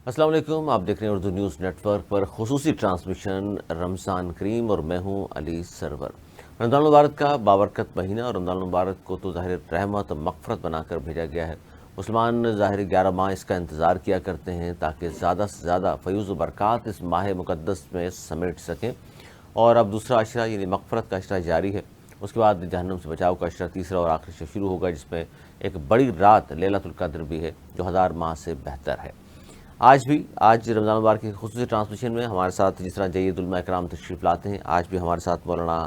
السلام علیکم، آپ دیکھ رہے ہیں اردو نیوز نیٹ ورک پر خصوصی ٹرانسمیشن رمضان کریم اور میں ہوں علی سرور۔ رمضان المبارک کا بابرکت مہینہ اور رمضان المبارک کو تو ظاہر رحمت اور مغفرت بنا کر بھیجا گیا ہے۔ مسلمان ظاہر 11 ماہ اس کا انتظار کیا کرتے ہیں تاکہ زیادہ سے زیادہ فیوز و برکات اس ماہ مقدس میں سمیٹ سکیں، اور اب دوسرا عشرہ یعنی مغفرت کا عشرہ جاری ہے۔ اس کے بعد جہنم سے بچاؤ کا عشرہ تیسرا اور آخری شب شروع ہوگا، جس میں ایک بڑی رات لیلۃ القدر بھی ہے جو 1000 ماہ سے بہتر ہے۔ آج رمضان مبارک کی خصوصی ٹرانسمیشن میں ہمارے ساتھ جس طرح جید علماء اکرام تشریف لاتے ہیں، آج بھی ہمارے ساتھ مولانا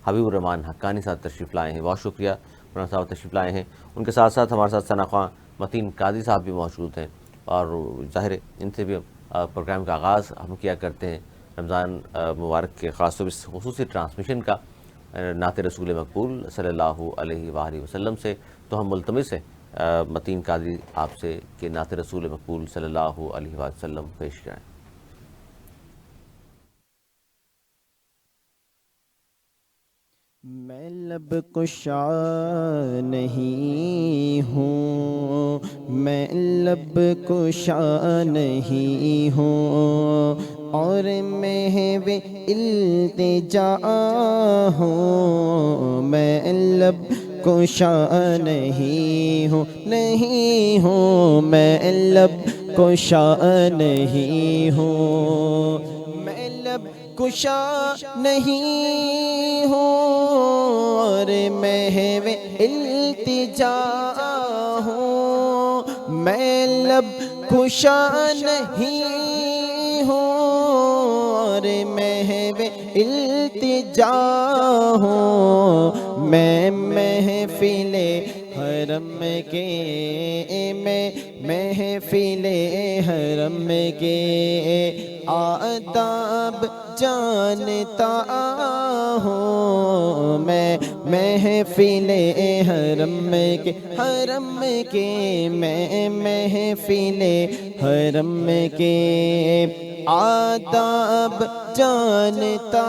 حبیب الرحمان حقانی صاحب تشریف لائے ہیں۔ بہت شکریہ مولانا صاحب تشریف لائے ہیں۔ ان کے ساتھ ساتھ ہمارے ساتھ ثنا خواں متین قاضی صاحب بھی موجود ہیں، اور ظاہر ہے ان سے بھی پروگرام کا آغاز ہم کیا کرتے ہیں رمضان مبارک کے خاص طور پر خصوصی ٹرانسمیشن کا نعت رسول مقبول صلی اللہ علیہ وآلہ وسلم سے۔ تو ہم ملتمس ہیں متین قادری آپ سے کہ نعت رسول مقبول صلی اللہ علیہ وآلہ وسلم پیش کریں۔ میں لب کشا نہیں ہوں، میں لب کشا نہیں ہوں، اور محو التجا ہوں، میں لب کشا نہیں ہوں، نہیں ہوں، میں لب کشا نہیں ہوں، میں لب کشا نہیں ہوں، اور محو التجا ہوں، میں لب کشا نہیں ہوں، اور محو التجا ہوں، میں محفل حرم کے، میں محفل حرم کے آداب جانتا ہوں، میں محفل حرم کے میں محفل حرم کے آداب جانتا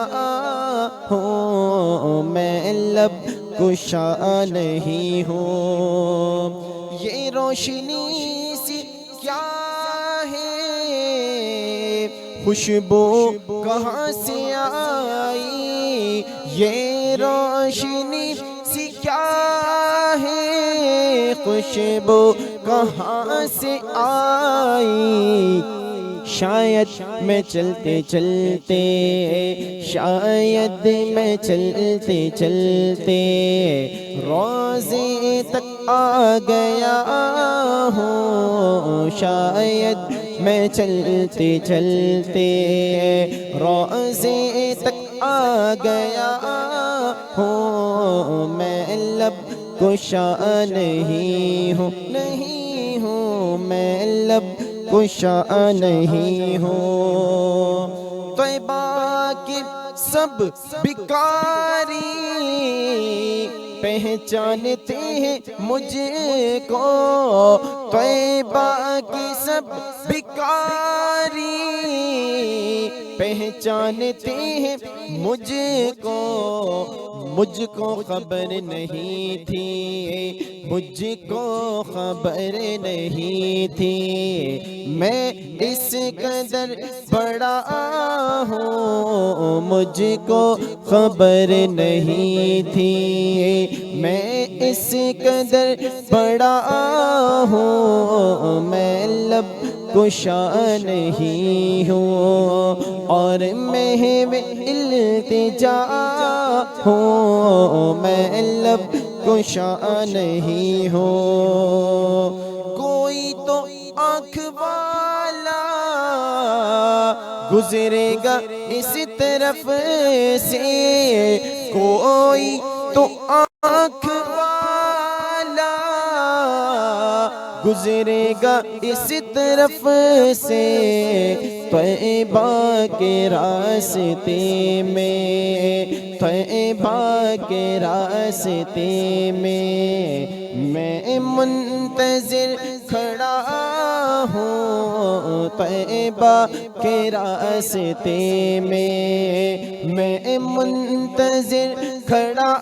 ہوں، میں لب کشا نہیں ہوں۔ یہ روشنی سی کیا ہے، خوشبو کہاں سے آئی، یہ روشنی سی کیا ہے، خوشبو کہاں سے آئی، شاید میں چلتے چلتے، شاید میں چلتے چلتے روضے تک آ گیا ہوں، شاید میں چلتے چلتے روضے تک آ گیا ہوں، میں لب کشا نہیں ہوں، نہیں ہوں، میں لب کشا نہیں ہوں۔ طیبہ کی سب بکاری پہچانتے ہیں مجھ کو، طیبہ کی سب بکاری پہچانتے ہیں مجھ کو خبر نہیں تھی، مجھ کو خبر نہیں تھی، میں اس قدر بڑا ہوں، مجھ کو خبر نہیں تھی، میں اس قدر بڑا ہوں، میں لب کشا نہیں ہوں، اور محو التجا ہوں، میں لب کشا نہیں ہوں۔ کوئی تو آنکھ والا گزرے گا اس طرف سے، کوئی تو آنکھ والا گزرے گا اس طرف سے، طیبہ کے راستے میں، طیبہ کے راستے میں منتظر کھڑا ہوں، طیبہ کے راستے میں منتظر کھڑا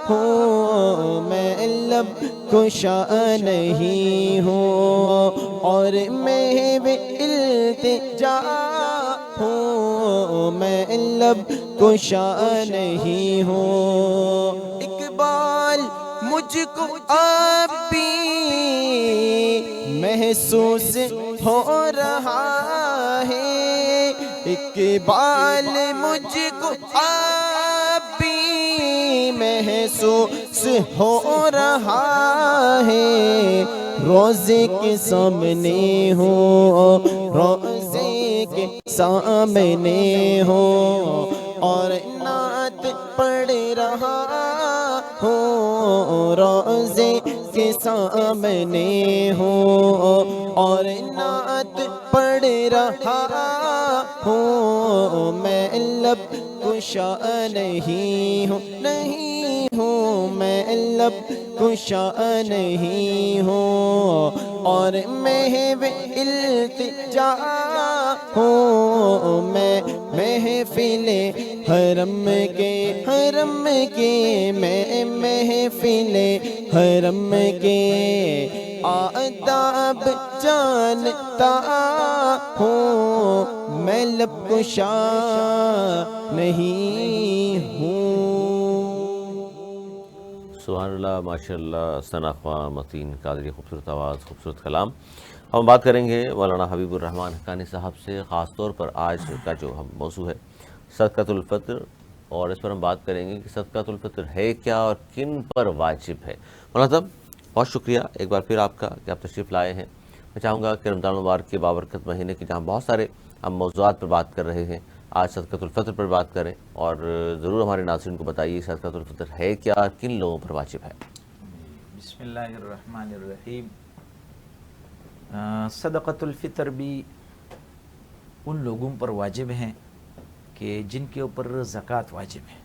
ہوں، میں لب کشا نہیں ہوں، اور میں التجا ہوں، میں لب کشا نہیں ہوں۔ اقبال مجھ کو اب بھی محسوس ہو رہا ہے، اقبال مجھ کو اب بھی محسوس ہو رہا ہے، روزے کے سامنے ہو، روزے کے سامنے ہو، اور نعت پڑھ رہا ہوں، روزے کے سامنے ہو، اور نعت پڑھ رہا ہوں، میں لب کشا نہیں ہوں، نہیں ہوں، میں لب کشا نہیں ہوں، اور محو التجا ہوں، میں محفل حرم کے میں محفل حرم کے آداب جانتا ہوں، میں لب کشا نہیں ہوں۔ سبحان اللہ، ماشاء اللہ، ثنا خواں، متین قادری، خوبصورت آواز، خوبصورت کلام۔ ہم بات کریں گے مولانا حبیب الرحمن حقانی صاحب سے، خاص طور پر آج کا جو ہم موضوع ہے صدقۃ الفطر، اور اس پر ہم بات کریں گے کہ صدقۃ الفطر ہے کیا اور کن پر واجب ہے۔ مولانا صاحب بہت شکریہ ایک بار پھر آپ کا کہ آپ تشریف لائے ہیں۔ میں چاہوں گا کہ رمضان المبارک کے بابرکت مہینے کی جہاں بہت سارے ہم موضوعات پر بات کر رہے ہیں، آج صدقۃ الفطر پر بات کریں، اور ضرور ہمارے ناظرین کو بتائیے صدقۃ الفطر ہے کیا اور کن لوگوں پر واجب ہے۔ بسم اللہ الرحمن الرحیم۔ صدقۃ الفطر بھی ان لوگوں پر واجب ہیں کہ جن کے اوپر زکوٰۃ واجب ہے۔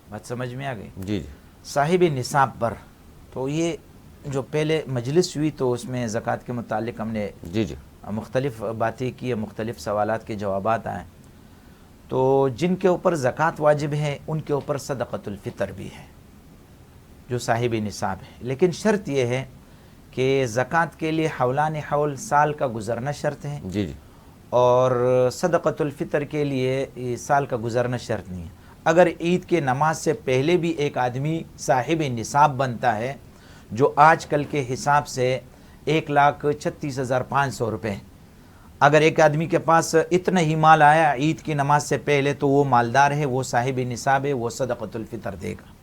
بات سمجھ میں آ گئی؟ جی جی، صاحب نصاب پر۔ تو یہ جو پہلے مجلس ہوئی تو اس میں زکوٰۃ کے متعلق ہم نے جی جی، مختلف باتیں کی، مختلف سوالات کے جوابات آئے۔ تو جن کے اوپر زکوٰۃ واجب ہے ان کے اوپر صدقۃ الفطر بھی ہے جو صاحب نصاب ہے، لیکن شرط یہ ہے کہ زکوٰۃ کے لیے حولان حول سال کا گزرنا شرط ہے، جی جی، اور صدقۃ الفطر کے لیے سال کا گزرنا شرط نہیں ہے۔ اگر عید کے نماز سے پہلے بھی ایک آدمی صاحب نصاب بنتا ہے، جو آج کل کے حساب سے 1,36,500 روپے، اگر ایک آدمی کے پاس اتنا ہی مال آیا عید کی نماز سے پہلے تو وہ مالدار ہے، وہ صاحب نصاب ہے، وہ صدقۃ الفطر دے گا۔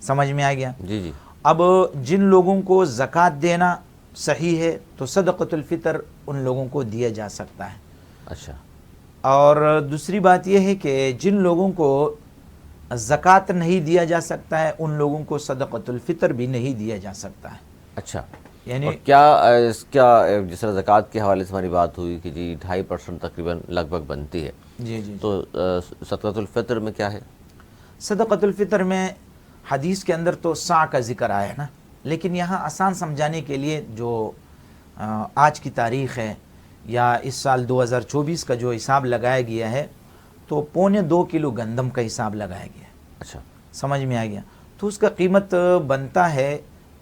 سمجھ میں آ گیا؟ جی جی، اب جن لوگوں کو زکوٰۃ دینا صحیح ہے تو صدقۃ الفطر ان لوگوں کو دیا جا سکتا ہے۔ اچھا، اور دوسری بات یہ ہے کہ جن لوگوں کو زکوٰۃ نہیں دیا جا سکتا ہے ان لوگوں کو صدقۃ الفطر بھی نہیں دیا جا سکتا ہے۔ اچھا، یعنی اور کیا جس طرح زکوٰۃ کے حوالے سے ہماری بات ہوئی کہ جی 2.5% تقریباً لگ بھگ بنتی ہے، جی جی، تو صدقۃ الفطر میں کیا ہے؟ صدقۃ الفطر میں حدیث کے اندر تو سا کا ذکر آیا ہے نا، لیکن یہاں آسان سمجھانے کے لیے جو آج کی تاریخ ہے یا اس سال 2024 کا جو حساب لگایا گیا ہے تو 2.25 کلو گندم کا حساب لگایا گیا ہے۔ اچھا، سمجھ میں آ گیا؟ تو اس کا قیمت بنتا ہے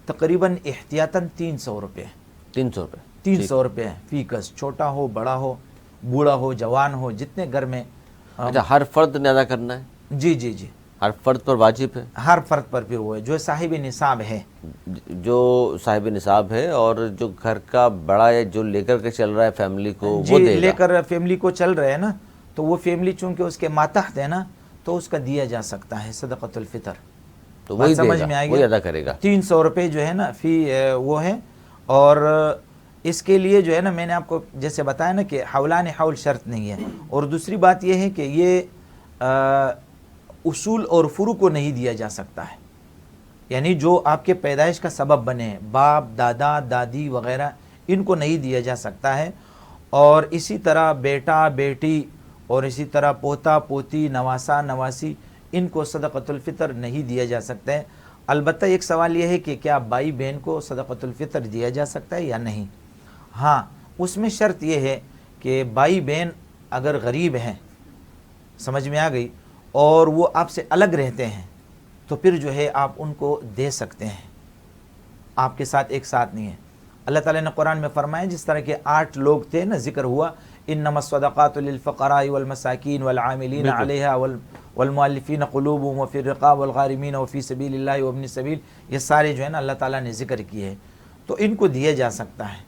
تقریباً احتیاطاً 300 روپے، 300 روپے، 300 روپے فی کس، چھوٹا ہو بڑا ہو، بوڑھا ہو جوان ہو، جتنے گھر میں اچھا، ہر فرد نے ادا کرنا ہے؟ جی جی جی، ہر فرد پر واجب ہے؟ ہر فرد پر پھر وہ ہے جو صاحب نصاب ہے، جو صاحب نصاب ہے، اور جو گھر کا بڑا ہے جو لے کر کے چل رہا ہے فیملی کو، وہ جی دے لے گا؟ کر فیملی کو چل رہے ہیں نا، تو وہ فیملی چونکہ اس کے ماتحت ہے نا تو اس کا دیا جا سکتا ہے صدقۃ الفطر۔ تو وہی سمجھ دے میں آ گا، گیا؟ وہی ادا کرے گا۔ 300 روپے جو ہے نا فی وہ ہے، اور اس کے لیے جو ہے نا میں نے آپ کو جیسے بتایا نا کہ حولان حول شرط نہیں ہے، اور دوسری بات یہ ہے کہ یہ اصول اور فروع کو نہیں دیا جا سکتا ہے، یعنی جو آپ کے پیدائش کا سبب بنے، باپ دادا دادی وغیرہ، ان کو نہیں دیا جا سکتا ہے، اور اسی طرح بیٹا بیٹی اور اسی طرح پوتا پوتی نواسا نواسی، ان کو صدقۃ الفطر نہیں دیا جا سکتا ہے۔ البتہ ایک سوال یہ ہے کہ کیا بھائی بہن کو صدقۃ الفطر دیا جا سکتا ہے یا نہیں؟ ہاں، اس میں شرط یہ ہے کہ بھائی بہن اگر غریب ہیں، سمجھ میں آ گئی، اور وہ آپ سے الگ رہتے ہیں تو پھر جو ہے آپ ان کو دے سکتے ہیں، آپ کے ساتھ ایک ساتھ نہیں ہے۔ اللہ تعالیٰ نے قرآن میں فرمایا جس طرح کے 8 لوگ تھے نا، ذکر ہوا انما الصدقات للفقراء والمساکین والعاملین علیہا والمؤلفین قلوبهم وفی الرقاب والغارمین وفی سبیل اللہ وابن السبیل، یہ سارے جو ہے نا اللہ تعالیٰ نے ذکر کیے ہیں، تو ان کو دیا جا سکتا ہے۔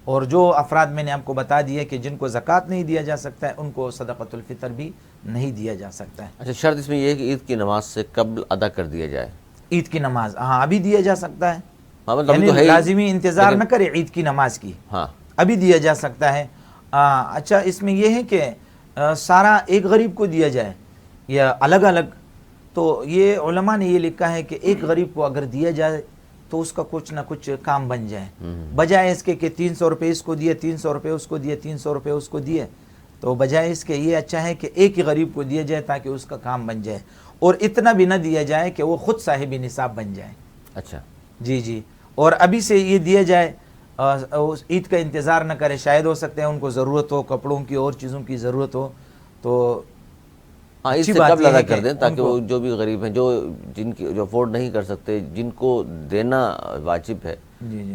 اور جو افراد میں نے آپ کو بتا دیا کہ جن کو زکوٰۃ نہیں دیا جا سکتا ہے ان کو صدقۃ الفطر بھی نہیں دیا جا سکتا ہے۔ اچھا، شرط اس میں یہ ہے کہ عید کی نماز سے قبل ادا کر دیا جائے۔ عید کی نماز ہاں ابھی دیا جا سکتا ہے، ہاں مطلب ابھی یعنی تو ہے ہی، لازمی انتظار نہ کرے عید کی نماز کی، ہاں ابھی دیا جا سکتا ہے۔ اچھا، اس میں یہ ہے کہ سارا ایک غریب کو دیا جائے یا الگ الگ، تو یہ علماء نے یہ لکھا ہے کہ ایک غریب کو اگر دیا جائے تو اس کا کچھ نہ کچھ کام بن جائے، بجائے اس کے کہ 300 روپے اس کو دیے، 300 روپے اس کو دیے، 300 روپے اس کو دیے، تو بجائے اس کے یہ اچھا ہے کہ ایک ہی غریب کو دیا جائے تاکہ اس کا کام بن جائے، اور اتنا بھی نہ دیا جائے کہ وہ خود صاحب نصاب بن جائے۔ اچھا جی جی، اور ابھی سے یہ دیا جائے، عید کا انتظار نہ کرے، شاید ہو سکتے ہیں ان کو ضرورت ہو، کپڑوں کی اور چیزوں کی ضرورت ہو، تو ہاں اس سے قبل ادا کر دیں تاکہ وہ جو بھی غریب ہیں، جن کی جو افورڈ نہیں کر سکتے، جن کو دینا واجب ہے،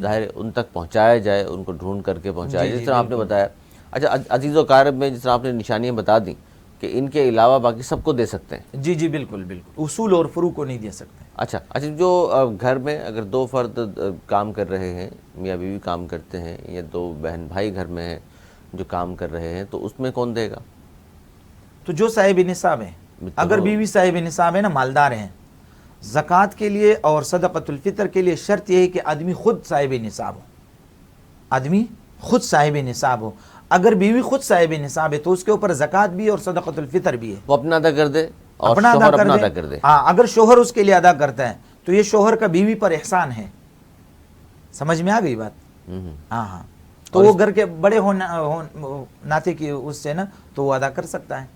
ظاہر ان تک پہنچایا جائے، ان کو ڈھونڈ کر کے پہنچایا جائے، جس طرح آپ نے بتایا۔ اچھا، عزیز و اقارب میں جس طرح آپ نے نشانیاں بتا دیں کہ ان کے علاوہ باقی سب کو دے سکتے ہیں۔ جی جی بالکل بالکل، اصول اور فروع کو نہیں دے سکتے۔ اچھا، جو گھر میں اگر 2 فرد کام کر رہے ہیں، میاں بیوی کام کرتے ہیں، یا 2 بہن بھائی گھر میں ہیں جو کام کر رہے ہیں، تو اس میں کون دے گا؟ تو جو صاحب نصاب ہے، اگر بیوی صاحب نصاب ہے نا، مالدار ہیں، زکوٰۃ کے لیے اور صدقۃ الفطر کے لیے شرط یہ ہے کہ آدمی خود صاحب نصاب ہو، آدمی خود صاحب نصاب ہو۔ اگر بیوی خود صاحب نصاب ہے تو اس کے اوپر زکوٰۃ بھی اور صدقۃ الفطر بھی ہے، وہ اپنا ادا کر دے اور اپنا شوہر اپنا ادا ادا کر دے۔ ہاں، اگر شوہر اس کے لیے ادا کرتا ہے تو یہ شوہر کا بیوی پر احسان ہے، سمجھ میں آ گئی بات؟ ہاں ہاں، تو وہ گھر کے بڑے ناطے کی اس سے نا تو وہ ادا کر سکتا ہے۔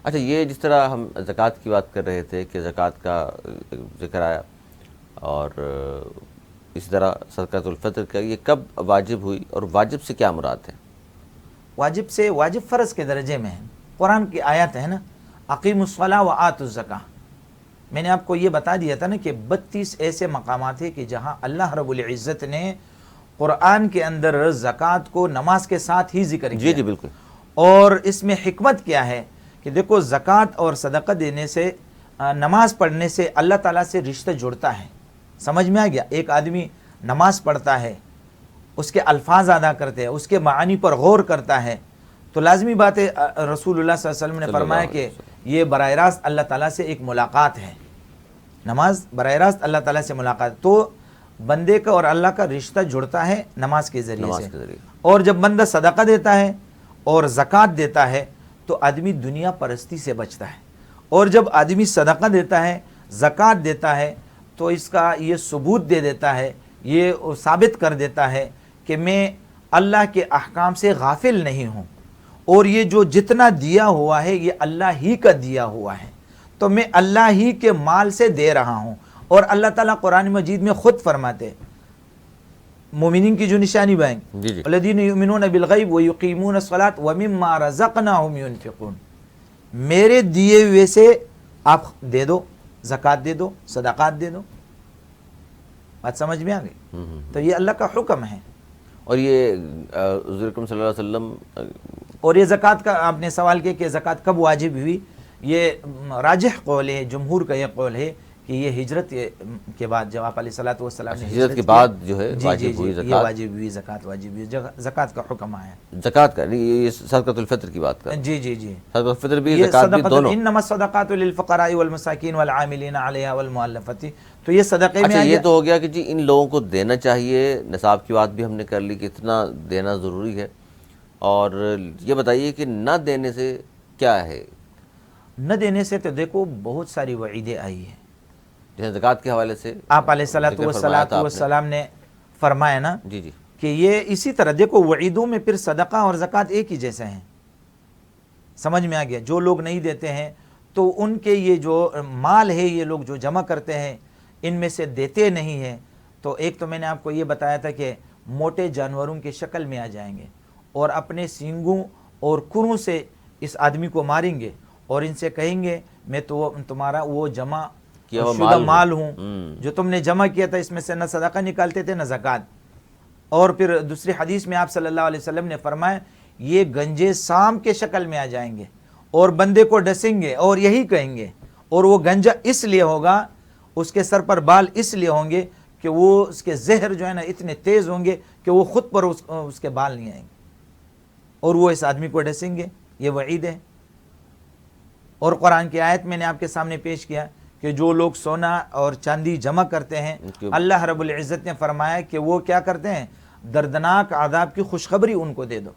اچھا، یہ جس طرح ہم زکوٰۃ کی بات کر رہے تھے کہ زکوٰۃ کا ذکر آیا، اور اسی طرح صدقۃ الفطر کا، یہ کب واجب ہوئی اور واجب سے کیا مراد ہے؟ واجب سے، واجب فرض کے درجے میں ہے، قرآن کی آیت ہے نا، اقیم الصلاۃ وآتوا الزکاۃ۔ میں نے آپ کو یہ بتا دیا تھا نا کہ 32 ایسے مقامات ہیں کہ جہاں اللہ رب العزت نے قرآن کے اندر زکوٰۃ کو نماز کے ساتھ ہی ذکر کیا۔ جی جی بالکل۔ اور اس میں حکمت کیا ہے کہ دیکھو، زکوٰۃ اور صدقہ دینے سے، نماز پڑھنے سے اللہ تعالیٰ سے رشتہ جڑتا ہے، سمجھ میں آ گیا؟ ایک آدمی نماز پڑھتا ہے، اس کے الفاظ ادا کرتے ہیں، اس کے معانی پر غور کرتا ہے، تو لازمی بات ہے، رسول اللہ صلی اللہ علیہ وسلم نے فرمایا کہ یہ براہ راست اللہ تعالیٰ سے ایک ملاقات ہے، نماز براہ راست اللہ تعالیٰ سے ملاقات، تو بندے کا اور اللہ کا رشتہ جڑتا ہے نماز کے ذریعے سے۔ اور جب بندہ صدقہ دیتا ہے اور زکوٰۃ دیتا ہے تو آدمی دنیا پرستی سے بچتا ہے، اور جب آدمی صدقہ دیتا ہے، زکوٰۃ دیتا ہے، تو اس کا یہ ثبوت دے دیتا ہے، یہ ثابت کر دیتا ہے کہ میں اللہ کے احکام سے غافل نہیں ہوں، اور یہ جو جتنا دیا ہوا ہے یہ اللہ ہی کا دیا ہوا ہے، تو میں اللہ ہی کے مال سے دے رہا ہوں۔ اور اللہ تعالیٰ قرآن مجید میں خود فرماتے، مومنین کی جو نشانی بائیں، الذین یؤمنون بالغیب ویقیمون الصلاۃ ومما رزقناہم ینفقون، میرے دیے ہوئے سے آپ دے دو، زکوٰۃ دے دو، صدقات دے دو۔ بات سمجھ میں آ گئی؟ تو یہ اللہ کا حکم ہے۔ اور یہ حضور اکرم صلی اللہ علیہ وسلم، اور یہ زکوٰۃ کا آپ نے سوال کیا کہ زکوٰۃ کب واجب ہوئی، یہ راجح قول ہے، جمہور کا یہ قول ہے کہ یہ ہجرت کے بعد، جب آپ علیہ الصلوۃ والسلام نے ہجرت کے بعد جو ہے واجب ہوئی یہ واجب ہوئی، زکوٰۃ واجب ہوئی، زکوٰۃ کا حکم آیا۔ زکوٰۃ کا نہیں، یہ صدقۃ الفطر کی بات کر رہا ہوں۔ جی جی جی، صدقۃ الفطر بھی زکوٰۃ بھی دونوں۔ انما الصدقات للفقراء والمساکین والعاملین علیہا والمؤلفۃ، تو یہ صدقے میں اچھا، آ یہ گیا۔ تو ہو گیا کہ جی ان لوگوں کو دینا چاہیے، نصاب کی بات بھی ہم نے کر لی کہ اتنا دینا ضروری ہے، اور یہ بتائیے کہ نہ دینے سے کیا ہے؟ نہ دینے سے تو دیکھو بہت ساری وعیدیں آئی ہیں، جیسے زکوٰۃ کے حوالے سے آپ علیہ الصلوۃ والسلام نے فرمایا نا جی جی کہ یہ اسی طرح دیکھو وعیدوں میں پھر صدقہ اور زکوٰۃ ایک ہی جیسے ہیں، سمجھ میں آ گیا؟ جو لوگ نہیں دیتے ہیں تو ان کے یہ جو مال ہے، یہ لوگ جو جمع کرتے ہیں ان میں سے دیتے نہیں ہیں، تو ایک تو میں نے آپ کو یہ بتایا تھا کہ موٹے جانوروں کی شکل میں آ جائیں گے اور اپنے سینگوں اور کروں سے اس آدمی کو ماریں گے اور ان سے کہیں گے میں تو تمہارا وہ جمع شدہ مال ہوں جو تم نے جمع کیا تھا، اس میں سے نہ صدقہ نکالتے تھے نہ زکوٰۃ، اور پھر دوسری حدیث میں آپ صلی اللہ علیہ وسلم نے فرمایا یہ گنجے سام کے شکل میں آ جائیں گے اور بندے کو ڈسیں گے اور یہی کہیں گے، اور وہ گنجا اس لیے ہوگا، اس کے سر پر بال اس لیے ہوں گے کہ وہ اس کے زہر جو ہے نا اتنے تیز ہوں گے کہ وہ خود پر اس کے بال نہیں آئیں گے اور وہ اس آدمی کو ڈسیں گے. یہ وعید ہے. اور قرآن کی آیت میں نے آپ کے سامنے پیش کیا کہ جو لوگ سونا اور چاندی جمع کرتے ہیں اللہ رب العزت نے فرمایا کہ وہ کیا کرتے ہیں، دردناک عذاب کی خوشخبری ان کو دے دو.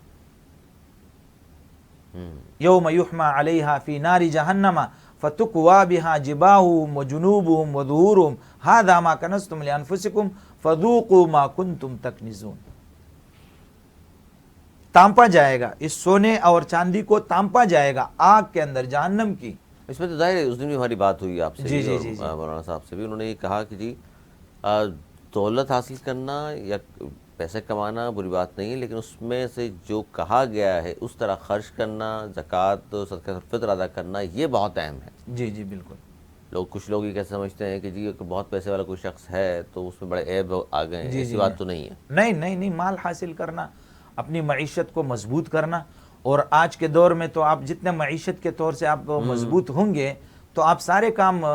یوم یحمى علیہا فی نار جہنم فتکوی بہا جباہہم وجنوبہم وظہورہم ھذا ما کنزتم لانفسکم فذوقوا ما کنتم تکنزون. تانپا جائے گا، اس سونے اور چاندی کو تانپا جائے گا آگ کے اندر، جہنم کی. اس میں تو ظاہر ہے اس دن بھی ہماری بات ہوئی آپ سے جی اور مولانا صاحب سے بھی، انہوں نے یہ کہا کہ جی دولت حاصل کرنا یا پیسے کمانا بری بات نہیں ہے، لیکن اس میں سے جو کہا گیا ہے اس طرح خرچ کرنا، زکوٰۃ صدقۃ الفطر ادا کرنا، یہ بہت اہم ہے. جی جی بالکل. کچھ لوگ یہ کیسے سمجھتے ہیں کہ جی بہت پیسے والا کوئی شخص ہے تو اس میں بڑے عیب آ گئے ہیں. ایسی بات تو نہیں ہے. نہیں، مال حاصل کرنا، اپنی معیشت کو مضبوط کرنا. اور آج کے دور میں تو آپ جتنے معیشت کے طور سے آپ مضبوط ہوں گے تو آپ سارے کام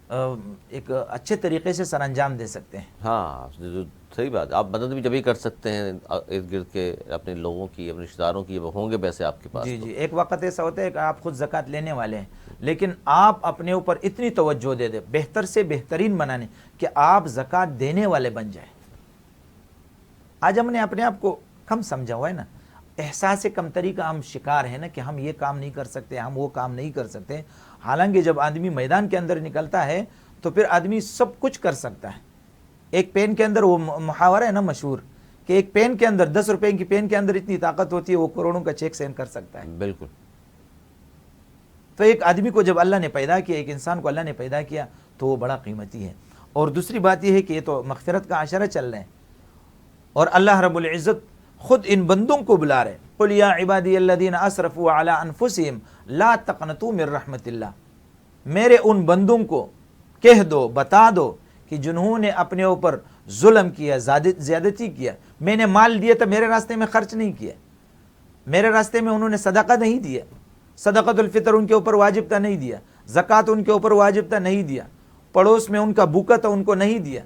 ایک اچھے طریقے سے سر انجام دے سکتے ہیں. ہاں صحیح بات. آپ مدد بھی جبھی کر سکتے ہیں ارد گرد کے اپنے لوگوں کی، اپنے رشتہ داروں کی، وہ ہوں گے پیسے آپ کے پاس. جی. ایک وقت ایسا ہوتا ہے کہ آپ خود زکوٰۃ لینے والے ہیں لیکن آپ اپنے اوپر اتنی توجہ دے دیں، بہتر سے بہترین بنانے کہ آپ زکوٰۃ دینے والے بن جائیں. آج ہم نے اپنے آپ کو کم سمجھا ہوا ہے نا، احساس کمتری کا ہم شکار ہیں نا کہ ہم یہ کام نہیں کر سکتے، ہم وہ کام نہیں کر سکتے. حالانکہ جب آدمی میدان کے اندر نکلتا ہے تو پھر آدمی سب کچھ کر سکتا ہے. ایک پین کے اندر، وہ محاورہ ہے نا مشہور کہ ایک پین کے اندر 10 روپے کی پین کے اندر اتنی طاقت ہوتی ہے وہ کروڑوں کا چیک سینڈ کر سکتا ہے. بالکل. تو ایک آدمی کو جب اللہ نے پیدا کیا، ایک انسان کو اللہ نے پیدا کیا تو وہ بڑا قیمتی ہے. اور دوسری بات یہ ہے کہ یہ تو مغفرت کا عشرہ چل رہے ہیں اور اللہ رب العزت خود ان بندوں کو بلا رہے. قل یا عبادی الذین اسرفوا علی انفسہم لا تقنطوا من رحمت اللہ. میرے ان بندوں کو کہہ دو، بتا دو کہ جنہوں نے اپنے اوپر ظلم کیا، زیادتی کیا. میں نے مال دیا تو میرے راستے میں خرچ نہیں کیا، میرے راستے میں انہوں نے صدقہ نہیں دیا، صدقۃ الفطر ان کے اوپر واجب تھا نہیں دیا، زکوٰۃ ان کے اوپر واجب تھا نہیں دیا، پڑوس میں ان کا بھوکا تھا ان کو نہیں دیا،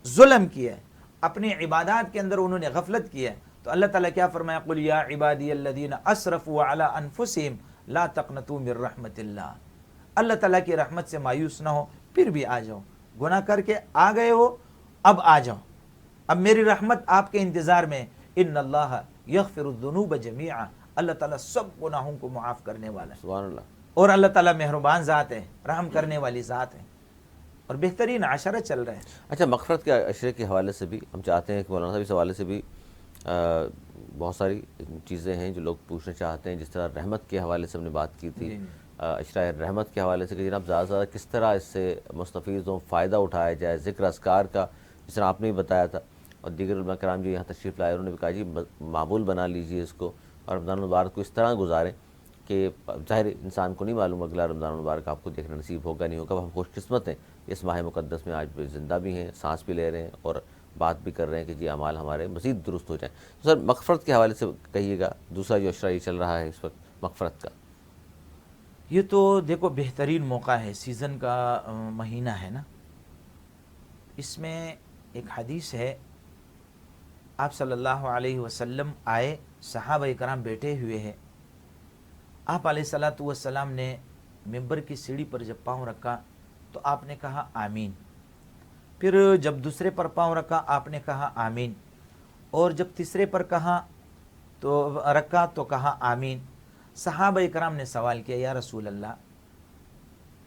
ظلم کیا، اپنی عبادات کے اندر انہوں نے غفلت کیا. تو اللہ تعالیٰ کیا فرمایا، قل یا عبادی الذین اسرفوا علی انفسہم لا تقنطوا من رحمت اللہ. اللہ تعالیٰ کی رحمت سے مایوس نہ ہو، پھر بھی آ جاؤ. گناہ کر کے آ گئے ہو، اب آ جاؤ، اب میری رحمت آپ کے انتظار میں. ان اللہ یغفر الذنوب جمیعا. اللہ تعالیٰ سب گناہوں کو معاف کرنے والا ہے. سبحان اللہ. اور اللہ تعالیٰ مہربان ذات ہے، رحم کرنے والی ذات ہے اور بہترین عشرہ چل رہے ہیں. اچھا، مغفرت کے عشرے کے حوالے سے بھی ہم چاہتے ہیں کہ مولانا صاحب اس حوالے سے بھی بہت ساری چیزیں ہیں جو لوگ پوچھنا چاہتے ہیں. جس طرح رحمت کے حوالے سے ہم نے بات کی تھی، عشرہ رحمت کے حوالے سے کہ جناب زیادہ سے زیادہ کس طرح اس سے مستفیض ہوں، فائدہ اٹھایا جائے. ذکر اذکار کا جس طرح آپ نے بھی بتایا تھا اور دیگر علماء کرام جو یہاں تشریف لائے انہوں نے بھی کہا جی معمول بنا لیجئے اس کو اور رمضان المبارک کو اس طرح گزاریں کہ ظاہر انسان کو نہیں معلوم اگلا رمضان المبارک آپ کو دیکھنا نصیب ہوگا نہیں ہوگا. ہم خوش قسمت ہیں اس ماہ مقدس میں آج بھی زندہ بھی ہیں، سانس بھی لے رہے ہیں اور بات بھی کر رہے ہیں کہ جی اعمال ہمارے مزید درست ہو جائیں. تو سر مغفرت کے حوالے سے کہیے گا، دوسرا جو عشرہ یہ چل رہا ہے اس وقت مغفرت کا. یہ تو دیکھو بہترین موقع ہے، سیزن کا مہینہ ہے نا. اس میں ایک حدیث ہے، آپ صلی اللہ علیہ وسلم آئے، صحابہ کرام بیٹھے ہوئے ہیں. آپ علیہ الصلوۃ والسلام نے ممبر کی سیڑھی پر جب پاؤں رکھا تو آپ نے کہا آمین. پھر جب دوسرے پر پاؤں رکھا آپ نے کہا آمین، اور جب تیسرے پر کہا تو رکھا تو کہا آمین. صحابہ کرام نے سوال کیا، یا رسول اللہ،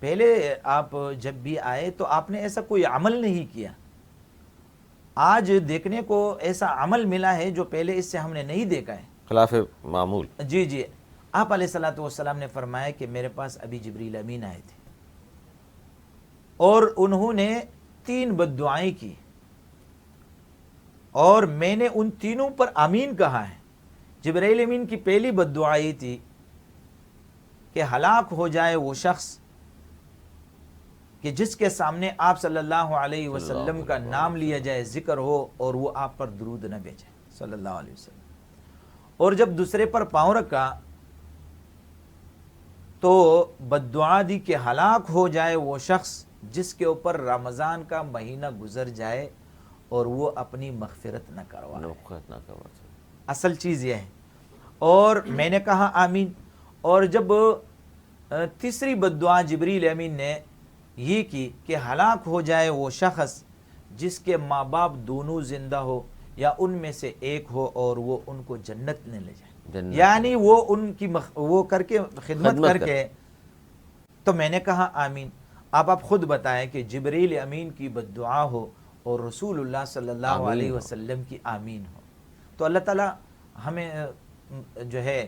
پہلے آپ جب بھی آئے تو آپ نے ایسا کوئی عمل نہیں کیا، آج دیکھنے کو ایسا عمل ملا ہے جو پہلے اس سے ہم نے نہیں دیکھا ہے، خلاف معمول. جی. آپ علیہ الصلوۃ والسلام نے فرمایا کہ میرے پاس ابھی جبریل امین آئے تھے اور انہوں نے 3 بد دعائیں کی اور میں نے ان تینوں پر آمین کہا ہے. جبریل امین کی پہلی بد دعا یہ تھی کہ ہلاک ہو جائے وہ شخص کہ جس کے سامنے آپ صلی اللہ علیہ وسلم کا نام لیا جائے، ذکر ہو، اور وہ آپ پر درود نہ بھیجے صلی اللہ علیہ وسلم۔ اور جب دوسرے پر پاؤں رکھا تو بد دعا دی کہ ہلاک ہو جائے وہ شخص جس کے اوپر رمضان کا مہینہ گزر جائے اور وہ اپنی مغفرت نہ کروائے۔ وقت نہ کروا سکے۔ اصل چیز یہ ہے۔ اور میں نے کہا آمین۔ اور جب تیسری بد دعا جبریل امین نے یہ کی کہ ہلاک ہو جائے وہ شخص جس کے ماں باپ دونوں زندہ ہو یا ان میں سے ایک ہو اور وہ ان کو جنت میں لے جائے، یعنی وہ ان کی وہ کر کے خدمت کر کے، تو میں نے کہا آمین۔ آپ خود بتائیں کہ جبریل امین کی بد دعا ہو اور رسول اللہ صلی اللہ علیہ وسلم کی آمین ہو، تو اللہ تعالیٰ ہمیں جو ہے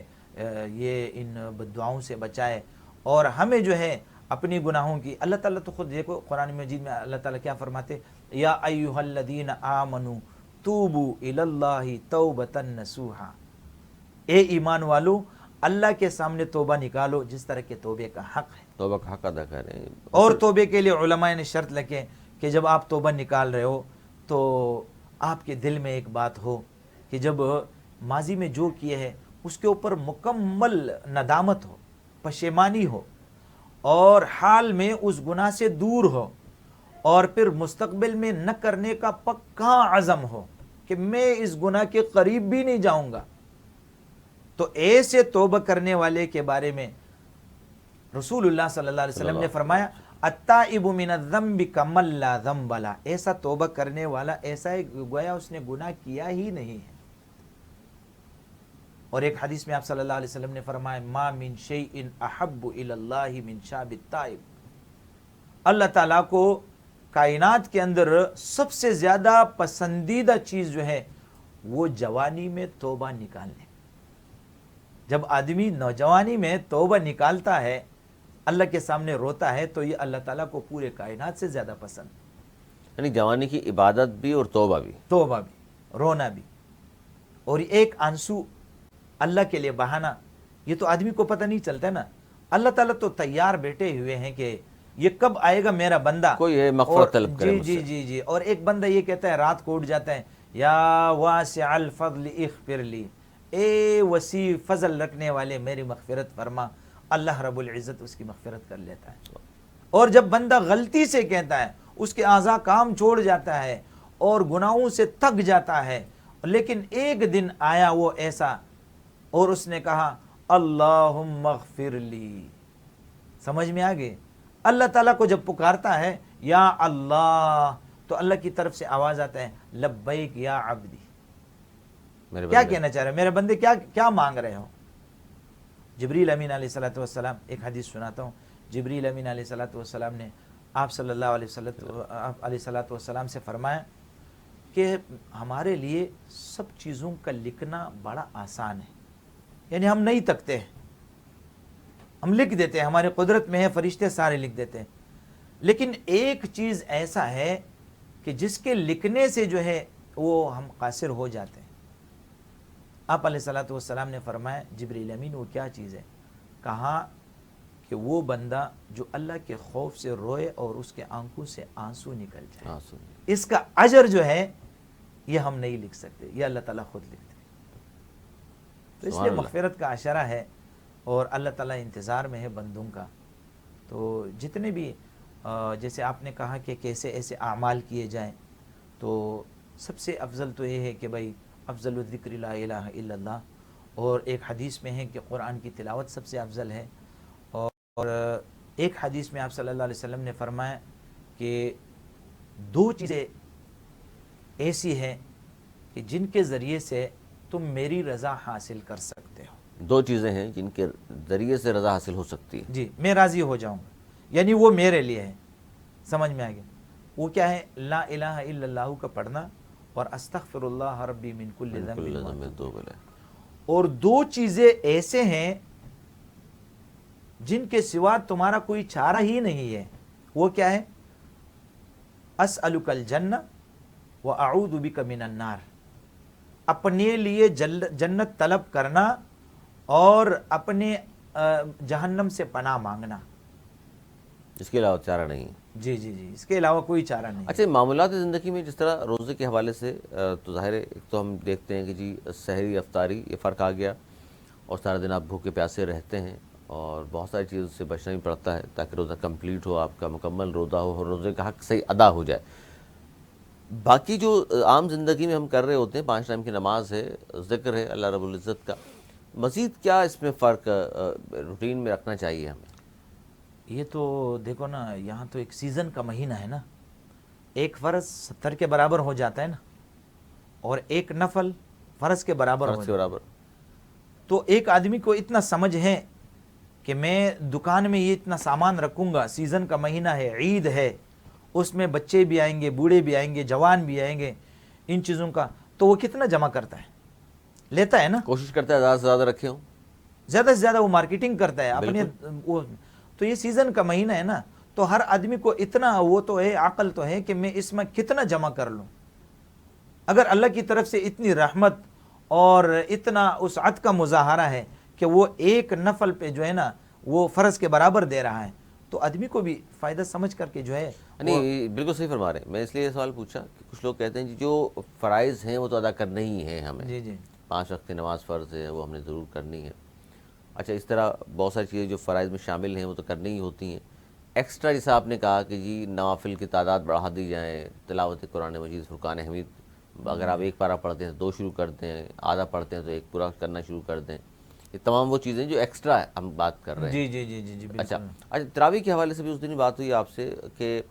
یہ ان بد دعاؤں سے بچائے، اور ہمیں جو ہے اپنی گناہوں کی، اللہ تعالیٰ تو خود دیکھو قرآن مجید میں اللہ تعالیٰ کیا فرماتے، یا ایھا الذین آمنوا توبوا الی اللہ توبۃ نصوحا، اے ایمان والو اللہ کے سامنے توبہ نکالو جس طرح کے توبے کا حق ہے۔ توبہ کا حق ادا کریں۔ اور توبے کے لیے علماء نے شرط لگے کہ جب آپ توبہ نکال رہے ہو تو آپ کے دل میں ایک بات ہو کہ جب ماضی میں جو کیے ہے اس کے اوپر مکمل ندامت ہو، پشیمانی ہو، اور حال میں اس گناہ سے دور ہو، اور پھر مستقبل میں نہ کرنے کا پکا عزم ہو کہ میں اس گناہ کے قریب بھی نہیں جاؤں گا۔ تو ایسے توبہ کرنے والے کے بارے میں رسول اللہ صلی اللہ علیہ وسلم نے فرمایا التائب من الذنب کمن لا ذنب له، ایسا توبہ کرنے والا ایسا ہے گویا اس نے گناہ کیا ہی نہیں ہے۔ اور ایک حدیث میں آپ صلی اللہ علیہ وسلم نے فرمایا ما من شیء احب الی اللہ من شاب التائب، اللہ تعالیٰ کو کائنات کے اندر سب سے زیادہ پسندیدہ چیز جو ہے وہ جوانی میں توبہ نکالنے۔ جب آدمی نوجوانی میں توبہ نکالتا ہے، اللہ کے سامنے روتا ہے، تو یہ اللہ تعالیٰ کو پورے کائنات سے زیادہ پسند۔ یعنی جوانی کی عبادت بھی اور توبہ بھی، توبہ بھی، رونا بھی، اور ایک آنسو اللہ کے لیے بہانا، یہ تو آدمی کو پتہ نہیں چلتا نا۔ اللہ تعالیٰ تو تیار بیٹھے ہوئے ہیں کہ یہ کب آئے گا میرا بندہ، کوئی ہے مغفرت طلب کرے مجھ سے۔ جی۔ اور ایک بندہ یہ کہتا ہے، رات کو اٹھ جاتا ہے، یا واسع الفضل اغفر لی، اے وسیع فضل رکھنے والے میری مغفرت فرما، اللہ رب العزت اس کی مغفرت کر لیتا ہے۔ اور جب بندہ غلطی سے کہتا ہے، اس کے اعضاء کام چھوڑ جاتا ہے اور گناہوں سے تھک جاتا ہے، لیکن ایک دن آیا وہ ایسا اور اس نے کہا اللہم اغفر لی، سمجھ میں آگے؟ اللہ تعالیٰ کو جب پکارتا ہے یا اللہ، تو اللہ کی طرف سے آواز آتا ہے لبیک یا عبدی، کیا کہنا چاہ رہے ہیں میرے بندے، کیا مانگ رہے ہو؟ جبریل امین علیہ السلام، ایک حدیث سناتا ہوں، جبریل امین علیہ السلام نے آپ صلی اللہ علیہ وسلم سے فرمایا کہ ہمارے لیے سب چیزوں کا لکھنا بڑا آسان ہے، یعنی ہم نہیں تکتے ہیں، ہم لکھ دیتے ہیں، ہماری قدرت میں ہے، فرشتے سارے لکھ دیتے ہیں، لیکن ایک چیز ایسا ہے کہ جس کے لکھنے سے جو ہے وہ ہم قاصر ہو جاتے ہیں۔ آپ علیہ السلام نے فرمایا جبریل امین وہ کیا چیز ہے؟ کہا کہ وہ بندہ جو اللہ کے خوف سے روئے اور اس کے آنکھوں سے آنسو نکل جائے، اس کا اجر جو ہے یہ ہم نہیں لکھ سکتے، یہ اللہ تعالیٰ خود لکھتے ہیں۔ تو اس لیے مغفرت کا اشارہ ہے، اور اللہ تعالیٰ انتظار میں ہے بندوں کا۔ تو جتنے بھی جیسے آپ نے کہا کہ کیسے ایسے اعمال کیے جائیں، تو سب سے افضل تو یہ ہے کہ بھائی افضل الذکر لا الہ الا اللہ، اور ایک حدیث میں ہے کہ قرآن کی تلاوت سب سے افضل ہے، اور ایک حدیث میں آپ صلی اللہ علیہ وسلم نے فرمایا کہ دو چیزیں ایسی ہیں کہ جن کے ذریعے سے تم میری رضا حاصل کر سکتے ہو۔ دو چیزیں ہیں جن کے ذریعے سے رضا حاصل ہو سکتی ہے، جی، میں راضی ہو جاؤں گا، یعنی وہ میرے لیے ہے، سمجھ میں آ گیا؟ وہ کیا ہے؟ لا الہ الا اللہ کا پڑھنا اور استغفر اللہ ربی من کل ذنب، اور دو چیزیں ایسے ہیں جن کے سوا تمہارا کوئی چارہ ہی نہیں ہے۔ وہ کیا ہے؟ اسألک الجنہ واعوذ بک من النار، اپنے لیے جنت طلب کرنا اور اپنے جہنم سے پناہ مانگنا۔ اس کے علاوہ چارہ نہیں ہے. جی جی جی، اس کے علاوہ کوئی چارہ نہیں. اچھا، معاملات زندگی میں جس طرح روزے کے حوالے سے تو ظاہر ہے ایک تو ہم دیکھتے ہیں کہ جی سحری افطاری یہ فرق آ گیا اور سارا دن آپ بھوکے پیاسے رہتے ہیں اور بہت ساری چیزوں سے بچنا بھی پڑتا ہے تاکہ روزہ کمپلیٹ ہو، آپ کا مکمل روزہ ہو اور روزے کا حق صحیح ادا ہو جائے. باقی جو عام زندگی میں ہم کر رہے ہوتے ہیں، 5 ٹائم کی نماز ہے، ذکر ہے اللہ رب العزت کا، مزید کیا اس میں فرق روٹین میں رکھنا چاہیے ہمیں؟ یہ تو دیکھو نا، یہاں تو ایک سیزن کا مہینہ ہے نا، ایک فرض 70 کے برابر ہو جاتا ہے نا، اور ایک نفل فرض کے برابر ہو فرض کے جاتا ہے. برابر. تو ایک آدمی کو اتنا سمجھ ہے کہ میں دکان میں یہ اتنا سامان رکھوں گا، سیزن کا مہینہ ہے، عید ہے، اس میں بچے بھی آئیں گے، بوڑھے بھی آئیں گے، جوان بھی آئیں گے، ان چیزوں کا تو وہ کتنا جمع کرتا ہے، لیتا ہے نا، کوشش کرتا ہے زیادہ سے زیادہ رکھے ہوں. زیادہ سے زیادہ وہ مارکیٹنگ کرتا ہے اپنے وہ. تو یہ سیزن کا مہینہ ہے نا، تو ہر آدمی کو اتنا وہ تو ہے، عقل تو ہے کہ میں اس میں کتنا جمع کر لوں. اگر اللہ کی طرف سے اتنی رحمت اور اتنا وسعت کا مظاہرہ ہے کہ وہ ایک نفل پہ جو ہے نا وہ فرض کے برابر دے رہا ہے، تو آدمی کو بھی فائدہ سمجھ کر کے جو ہے. نہیں، بالکل صحیح فرما رہے ہیں. میں اس لیے یہ سوال پوچھا کہ کچھ لوگ کہتے ہیں جی جو فرائض ہیں وہ تو ادا کرنے ہی ہیں ہمیں. جی جی 5 وقت کی نماز فرض ہے، وہ ہم نے ضرور کرنی ہے. اچھا، اس طرح بہت ساری چیزیں جو فرائض میں شامل ہیں وہ تو کرنی ہی ہوتی ہیں. ایکسٹرا جیسا آپ نے کہا کہ جی نوافل کی تعداد بڑھا دی جائیں، تلاوت قرآن مجید، فرقان حمید، اگر آپ ایک پارہ پڑھتے ہیں تو 2 شروع کر دیں، آدھا پڑھتے ہیں تو 1 پورا کرنا شروع کر دیں. یہ تمام وہ چیزیں جو ایکسٹرا ہم بات کر رہے ہیں. جی جی جی جی جی اچھا بالکل. تراویح کے حوالے سے بھی اس دن بات ہوئی آپ سے کہ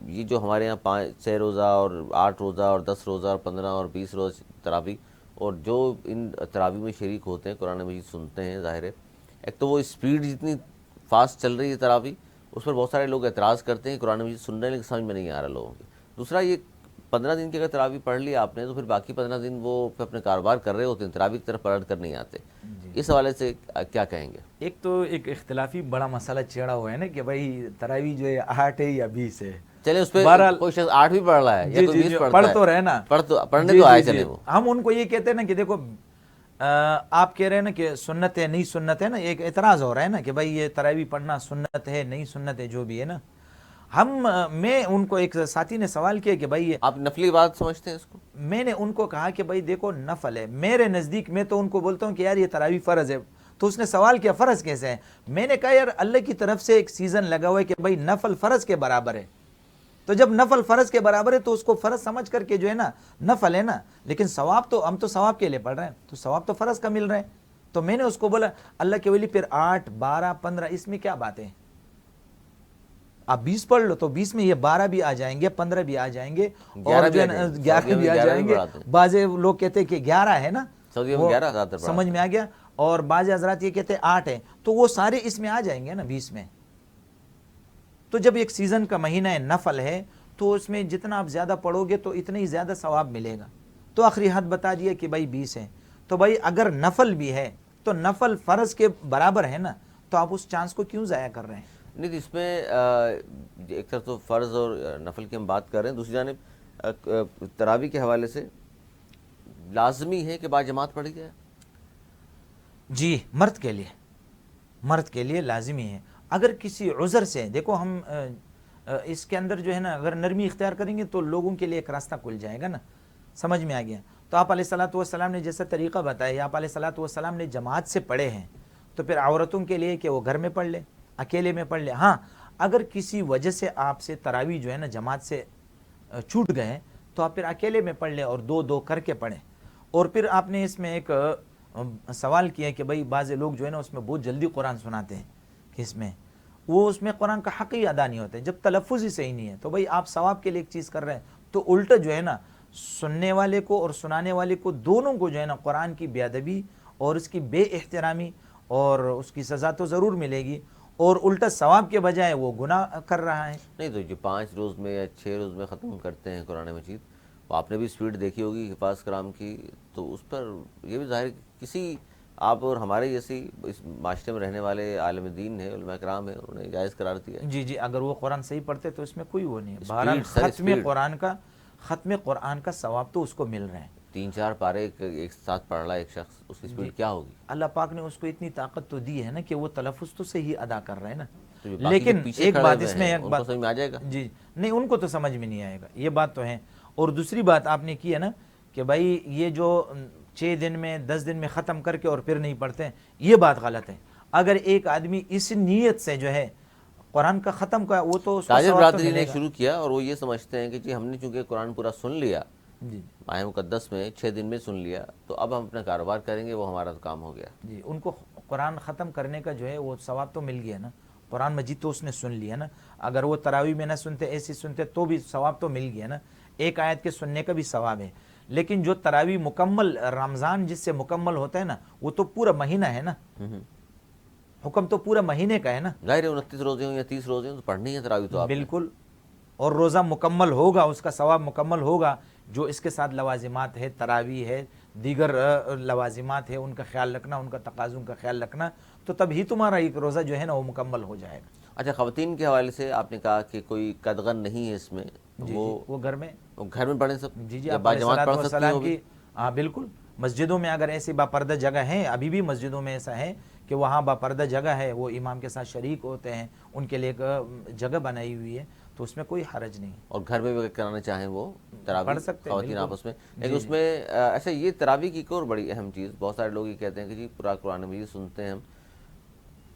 یہ جو ہمارے یہاں 6 روزہ اور 8 روزہ اور 10 روزہ اور 15 اور 20 روز تراویح، اور جو ان تراویح میں شریک ہوتے ہیں قرآن مجید سنتے ہیں، ظاہر ہے ایک تو وہ اسپیڈ جتنی فاسٹ چل رہی ہے تراویح، اس پر بہت سارے لوگ اعتراض کرتے ہیں قرآن مجید سن رہے ہیں لیکن سمجھ میں نہیں آ رہا لوگوں کی. دوسرا یہ 15 دن کی اگر تراویح پڑھ لی آپ نے تو پھر باقی 15 دن وہ اپنے کاروبار کر رہے ہوتے ہیں، تراویح کی طرف پلٹ کر نہیں آتے. اس حوالے سے کیا کہیں گے؟ ایک تو ایک اختلافی بڑا مسئلہ چھیڑا ہوا ہے نا کہ بھائی تراویح جو ہے 8 ہے یا 20 ہے. چلے اس پہ بہرحال کوئی شخص 8 بھی پڑھ رہا ہے یا کوئی 20 پڑھتا ہے، پڑھ تو رہے نا، پڑھنے تو آئے چلے. وہ ہم ان کو یہ کہتے ہیں نا کہ دیکھو آپ کہہ رہے ہیں نا کہ سنت ہے نہیں سنت ہے نا، ایک اعتراض ہو رہا ہے نا کہ بھائی یہ تراویح پڑھنا سنت ہے نہیں سنت ہے، جو بھی ہے نا. میں ان کو ایک ساتھی نے سوال کیا کہ بھائی آپ نفلی بات سمجھتے ہیں اس کو؟ میں نے ان کو کہا کہ بھائی دیکھو نفل ہے میرے نزدیک. میں تو ان کو بولتا ہوں کہ یار یہ تراویح فرض ہے. تو اس نے سوال کیا فرض کیسے ہے؟ میں نے کہا یار اللہ کی طرف سے ایک سیزن لگا ہوا ہے کہ بھائی نفل فرض کے برابر ہے، تو جب نفل فرض کے برابر ہے تو اس کو فرض سمجھ کر کے جو ہے نا نفل ہے نا، لیکن ثواب تو ہم تو ثواب کے لیے پڑھ رہے ہیں، تو ثواب تو فرض کا مل رہا ہے. تو میں نے اس کو بولا اللہ کے ولی پھر 8 12 15 اس میں کیا بات ہے؟ آپ 20 پڑھ لو تو 20 میں یہ 12 بھی آ جائیں گے، 15 بھی آ جائیں گے، اور 11 بھی آ جائیں گے. بعض لوگ کہتے ہیں کہ 11 ہے نا، سمجھ میں آ گیا. اور بعض حضرات یہ کہتے ہیں 8 ہے، تو وہ سارے اس میں آ جائیں گے نا 20 میں. تو جب ایک سیزن کا مہینہ ہے، نفل ہے، تو اس میں جتنا آپ زیادہ پڑھو گے تو اتنا ہی زیادہ ثواب ملے گا. تو آخری حد بتا دیا کہ بھائی 20 ہے. تو بھائی اگر نفل بھی ہے تو نفل فرض کے برابر ہے نا، تو آپ اس چانس کو کیوں ضائع کر رہے ہیں؟ نہیں، اس میں ایک طرف تو فرض اور نفل کی ہم بات کر رہے ہیں، دوسری جانب تراویح کے حوالے سے لازمی ہے کہ با جماعت پڑھی جائے. جی مرد کے لیے لازمی ہے. اگر کسی عذر سے دیکھو ہم اس کے اندر جو ہے نا اگر نرمی اختیار کریں گے تو لوگوں کے لیے ایک راستہ کھل جائے گا نا. سمجھ میں آ گیا. تو آپ علیہ الصلوۃ والسلام نے جیسا طریقہ بتایا، آپ علیہ الصلوۃ والسلام نے جماعت سے پڑھے ہیں، تو پھر عورتوں کے لیے کہ وہ گھر میں پڑھ لے، اکیلے میں پڑھ لے. ہاں اگر کسی وجہ سے آپ سے تراویح جو ہے نا جماعت سے چھوٹ گئے تو آپ پھر اکیلے میں پڑھ لیں اور 2 کر کے پڑھیں. اور پھر آپ نے اس میں ایک سوال کیا کہ بھائی بعض لوگ جو ہے نا اس میں بہت جلدی قرآن سناتے ہیں کہ اس میں قرآن کا حق ہی ادا نہیں ہوتا ہے جب تلفظ ہی صحیح نہیں ہے. تو بھائی آپ ثواب کے لیے ایک چیز کر رہے ہیں، تو الٹا جو ہے نا سننے والے کو اور سنانے والے کو دونوں کو جو ہے نا قرآن کی بے ادبی اور اس کی بے احترامی اور اس کی سزا تو ضرور ملے گی، اور الٹا ثواب کے بجائے وہ گناہ کر رہا ہے. نہیں تو جو 5 روز میں یا 6 روز میں ختم کرتے ہیں قرآن مجید، وہ آپ نے بھی سپیڈ دیکھی ہوگی حفاظ کرام کی، تو اس پر یہ بھی ظاہر کسی آپ اور ہمارے جیسی اس معاشرے میں رہنے والے عالم دین ہیں، علماء کرام ہیں، انہوں نے جائز قرار دیا ہے. جی اگر وہ قرآن صحیح پڑھتے تو اس میں کوئی وہ نہیں ہے. Speed, بہرحال sir, ختم قرآن کا ثواب تو اس کو مل رہے ہیں. 3-4 پارے ایک ساتھ پڑھ رہا ہے ایک شخص، اس کی سپیڈ کیا ہوگی؟ اللہ پاک نے اس کو اتنی طاقت تو دی ہے نا کہ وہ تلفظ تو صحیح ادا کر رہا ہے نا. تو جو باقی لیکن جو پیچھے ایک کھڑے بات ہوئے اس میں ہیں، ایک ان بات کو سمجھ میں آ جائے گا؟ جی نہیں، ان کو تو سمجھ میں نہیں آئے گا، یہ بات تو ہے۔ اور دوسری بات آپ نے کی ہے نا کہ بھائی یہ جو 6 دن میں 10 دن میں ختم کر کے اور پھر نہیں پڑھتے ہیں، یہ بات غلط ہے۔ اگر ایک آدمی اس نیت سے جو ہے قرآن کا ختم کا، وہ تو اس کو تاجر ثواب تو برادری نے ملے گا۔ شروع کیا اور وہ یہ سمجھتے ہیں کہ جی ہم نے چونکہ قرآن پورا سن لیا، جی ماہ مقدس میں 6 دن میں سن لیا، تو اب ہم اپنا کاروبار کریں گے، وہ ہمارا کام ہو گیا۔ جی، ان کو قرآن ختم کرنے کا جو ہے وہ ثواب تو مل گیا نا، قرآن مجید تو اس نے سن لیا نا۔ اگر وہ تراویح میں نہ سنتے، ایسی سنتے تو بھی ثواب تو مل گیا نا، ایک آیت کے سننے کا بھی ثواب ہے۔ لیکن جو تراویح مکمل، رمضان جس سے مکمل ہوتا ہے نا، وہ تو پورا مہینہ ہے نا، حکم تو پورا مہینے کا ہے نا۔ ظاہر ہے 29 روزے ہوں یا 30 روزے ہوں تو پڑھنی ہے تراویح تو آپ نے۔ بالکل، اور روزہ مکمل ہوگا، اس کا ثواب مکمل ہوگا۔ جو اس کے ساتھ لوازمات ہے، تراویح ہے، دیگر لوازمات ہے، ان کا خیال رکھنا، ان کا تقاضوں کا خیال رکھنا، تو تب ہی تمہارا ایک روزہ جو ہے نا وہ مکمل ہو جائے گا۔ اچھا، خواتین کے حوالے سے آپ نے کہا کہ کوئی قدغن نہیں ہے اس میں، جی وہ گھر میں، وہ گھر میں پڑھیں سب، جی یا آپ با علیہ جماعت الصلوۃ پڑھ سکتی ہیں وہ والسلام بھی؟ کی، ہاں بالکل، مسجدوں میں اگر ایسی باپردہ جگہ ہیں، ابھی بھی مسجدوں میں ایسا ہے کہ وہاں باپردہ جگہ ہے، وہ امام کے ساتھ شریک ہوتے ہیں، ان کے لیے ایک جگہ بنائی ہوئی ہے، تو اس میں کوئی حرج نہیں۔ اور گھر میں بھی اگر کرانا چاہیں وہ تراویح پڑھ سکتے ہیں، خواتین بالکل۔ آپس میں، لیکن اس میں اچھا یہ تراویح کی ایک اور بڑی اہم چیز، بہت سارے لوگ یہ کہتے ہیں کہ جی پورا قرآن مجید سنتے ہیں ہم،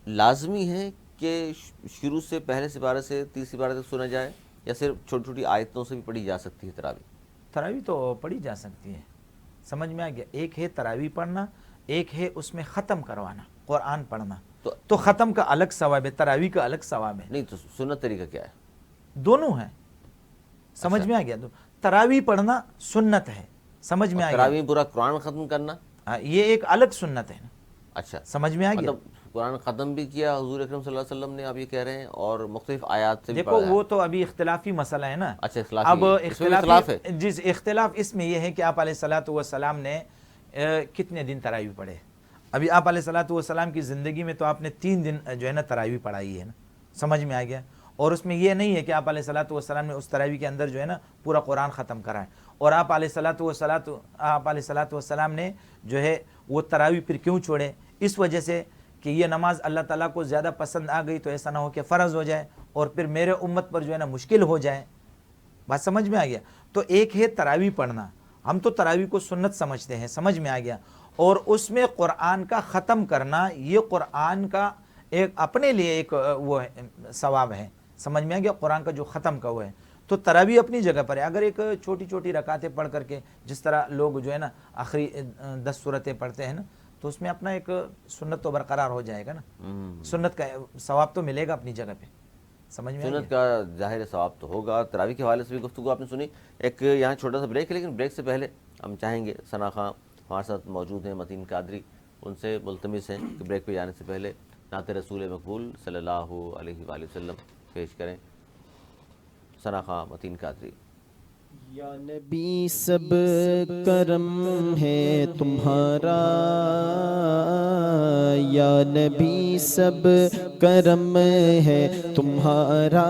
لازمی ہے کہ شروع سے پہلے سپارے سے 30 سپارے تک سنا جائے، یا صرف چھوٹی چھوٹی آیتوں سے بھی پڑھی جا سکتی ہے تراویح؟ تراویح تو پڑھی جا سکتی ہے، سمجھ میں آ گیا۔ ایک ہے تراویح پڑھنا، ایک ہے اس میں ختم کروانا، قرآن پڑھنا، تو ختم کا الگ ثواب ہے، تراویح کا الگ ثواب ہے، نہیں تو سنت طریقہ کیا ہے؟ دونوں ہیں، سمجھ میں آ گیا۔ تراویح پڑھنا سنت ہے، سمجھ میں آ گیا۔ تراویح پورا قرآن ختم کرنا؟ یہ ایک الگ سنت ہے، اچھا، سمجھ میں آ گیا۔ مطلب قرآن ختم بھی کیا حضور اکرم صلی اللہ علیہ وسلم نے، آپ یہ کہہ رہے ہیں، اور مختلف آیات سے بھی دیکھو پڑھا وہ تو ابھی اختلافی مسئلہ ہے نا۔ اچھا، اختلافی اب ہے، اس میں بھی اختلاف ہے؟ جس اختلاف اس میں یہ ہے کہ آپ علیہ الصلوۃ والسلام نے کتنے دن تراویح پڑھے۔ ابھی آپ علیہ الصلوۃ والسلام کی زندگی میں تو آپ نے 3 دن جو ہے نا تراویح پڑھائی ہے نا، سمجھ میں آ گیا۔ اور اس میں یہ نہیں ہے کہ آپ علیہ الصلوۃ والسلام نے اس تراویح کے اندر جو ہے نا پورا قرآن ختم کرا ہے، اور آپ علیہ الصلوۃ والسلام نے جو ہے وہ تراویح پھر کیوں چھوڑے؟ اس وجہ سے کہ یہ نماز اللہ تعالیٰ کو زیادہ پسند آ گئی، تو ایسا نہ ہو کہ فرض ہو جائے اور پھر میرے امت پر جو ہے نا مشکل ہو جائے۔ بات سمجھ میں آ گیا۔ تو ایک ہے تراویح پڑھنا، ہم تو تراویح کو سنت سمجھتے ہیں، سمجھ میں آ گیا، اور اس میں قرآن کا ختم کرنا، یہ قرآن کا ایک اپنے لیے ایک وہ ثواب ہے، سمجھ میں آ گیا، قرآن کا جو ختم کا وہ ہے۔ تو تراویح اپنی جگہ پر ہے، اگر ایک چھوٹی چھوٹی رکعتیں پڑھ کر کے جس طرح لوگ جو ہے نا آخری 10 سورتیں پڑھتے ہیں نا، تو اس میں اپنا ایک سنت تو برقرار ہو جائے گا نا، سنت کا ثواب تو ملے گا اپنی جگہ پہ، سمجھ میں آ گیا۔ سنت کا ظاہر ثواب تو ہوگا۔ تراویح کے حوالے سے بھی گفتگو آپ نے سنی۔ ایک یہاں چھوٹا سا بریک ہے، لیکن بریک سے پہلے ہم چاہیں گے، ثنا خان ہمارے ساتھ موجود ہیں، متین قادری، ان سے ملتمس ہیں کہ بریک پہ جانے سے پہلے نعت رسول مقبول صلی اللہ علیہ وآلہ وسلم پیش کریں۔ ثنا خان، متین قادری۔ یا نبی سب کرم ہے تمہارا، یا نبی سب کرم ہے تمہارا،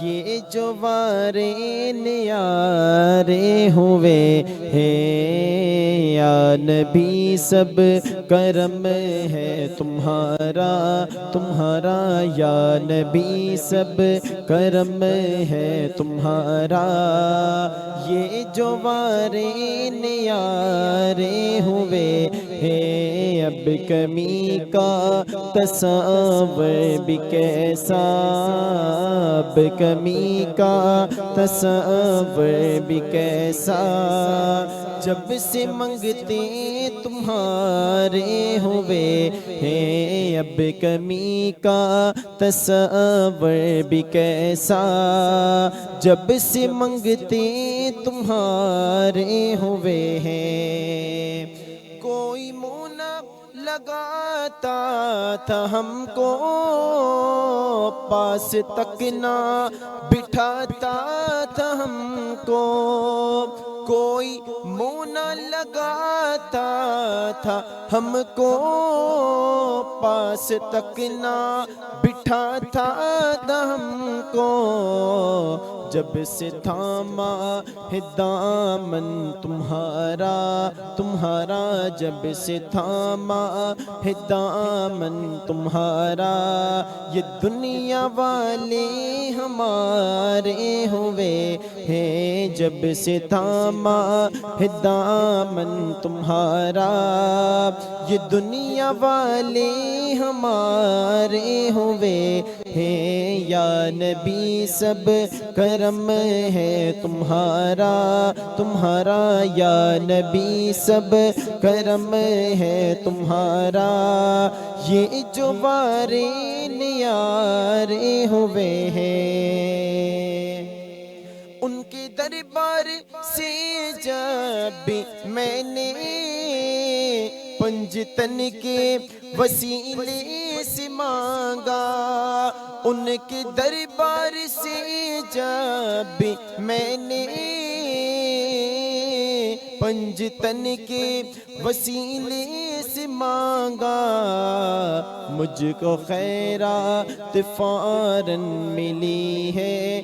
یہ جو وارے نیارے ہوئے ہیں، یا نبی سب کرم ہے تمہارا، تمہارا یا نبی سب کرم ہے تمہارا، یہ جو وارے نیارے ہوئے ہیں، اب کمی کا تصور بھی کیسا، اب کمی کا تصور بھی کیسا، جب سے منگتے تمہارے ہوئے ہیں، اب کمی کا تصور بھی کیسا، جب سے منگتے تمہارے ہوئے ہیں، کوئی منہ نہ لگاتا تھا ہم کو، پاس تک نہ بٹھاتا تھا ہم کو، کوئی منہ نہ لگاتا تھا ہم کو، پاس تک نہ بٹھاتا تھا ہم کو، جب سے تھاما ہے دامن تمہارا تمہارا، جب سے تھاما ہے دامن تمہارا، یہ دنیا والے ہمارے ہوئے ہیں، جب سے تھاما ہے دامن تمہارا، یہ دنیا والے ہمارے ہوئے ہیں، یا نبی سب کرم ہے تمہارا تمہارا، یا نبی سب کرم ہے تمہارا، یہ جو وارے نیارے ہوئے ہیں، ان کے دربار سے جب بھی میں نے پنجتن کے وسیلے سے مانگا، ان کے دربار سے جب بھی میں نے پنجتن کے وسیلے سے مانگا، مجھ کو خیرات فوراً ملی ہے